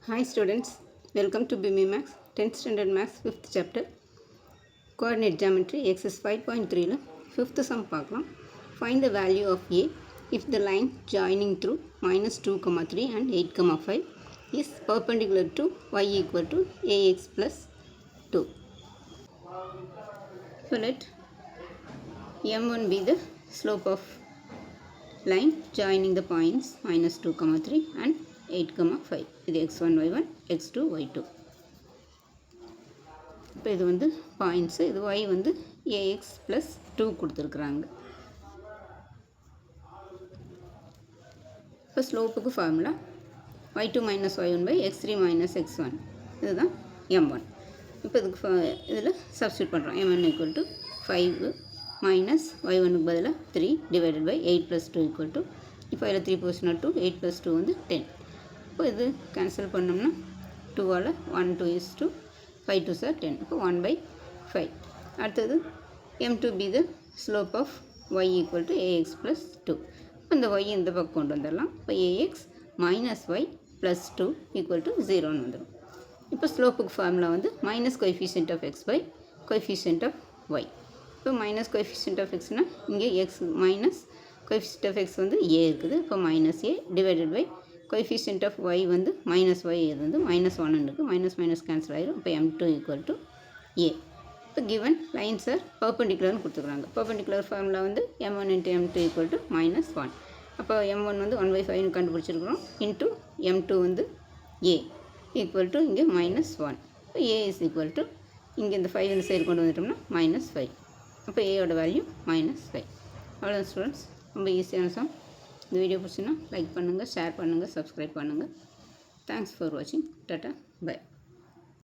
Hi students, welcome to BME Max 10th Standard Max 5th Chapter Coordinate Geometry Exercise 5.3 ல 5th sum பார்க்கலாம். Find the value of A if the line joining through minus 2, 3 and 8, 5 is perpendicular to y equal to ax plus 2. So let m1 be the slope of line joining the points minus 2, 3 and 8, 5. இது x1, y1, x2, y2. இப்போ இது வந்து points, இது y வந்து ax plus 2 கொடுத்துருக்குறாங்க. இப்போ ஸ்லோப்புக்கு formula y2 minus y1 by x3 minus x1. இதுதான் m1. இப்போ இதுக்கு இதில் சப்ஸ்டியூட் பண்ணுறோம். m1 equal to 5 minus y1க்கு பதிலாக 3 divided by 8 plus 2 equal to, இப்போ இதில் 3 போச்சுன்னா 2, 8 plus 2 வந்து 10. இப்போ இது கேன்சல் பண்ணோம்னா 2ஆல் 1 2 is 2, 5 2s are 10. இப்போ 1 by 5. அடுத்தது m2 be the slope of y equal to ax plus 2. இப்போ இந்த y இந்த பக்கம் கொண்டு வந்துடலாம். இப்போ ax minus y plus 2 equal to 0ன்னு வந்துடும். இப்போ ஸ்லோப்புக்கு ஃபார்முலா வந்து minus coefficient of x by coefficient of y. இப்போ மைனஸ் கோஎஃபிஷியன்ட் ஆஃப் எக்ஸ்னால் இங்கே x minus coefficient of x வந்து ஏ இருக்குது. இப்போ minus a divided by coefficient of y வந்து மைனஸ் ஒய், இது வந்து மைனஸ் 1 இருக்குது. மைனஸ் மைனஸ் கேன்சல் ஆகிடும். இப்போ m2 ஈக்குவல் டு ஏ. இப்போ கிவன் லைன்ஸ் ஆர் பர்பெண்டிகுலர்னு கொடுத்துக்குறாங்க. பர்பெண்டிகுலர் ஃபார்முலா வந்து m1 into m2 equal to minus 1. அப்போ m1 வந்து 1/5 கண்டுபிடிச்சிருக்கிறோம். இன்ட்டு m2 வந்து ஏ ஈக்குவல் டு இங்கே மைனஸ் 1. இப்போ ஏ இஸ் ஈக்குவல் டு இங்கே இந்த 5 இந்த சைடு கொண்டு வந்துட்டோம்னா மைனஸ் 5. அப்போ ஏயோட வேல்யூ மைனஸ் 5. அவ்வளோதான் ஸ்டூடெண்ட்ஸ், ரொம்ப ஈஸியான சம். இந்த வீடியோ பிடிச்சின்னா லைக் பண்ணுங்கள், ஷேர் பண்ணுங்கள், சப்ஸ்கிரைப் பண்ணுங்கள். தேங்க்ஸ் ஃபார் வாட்சிங். Tata, by.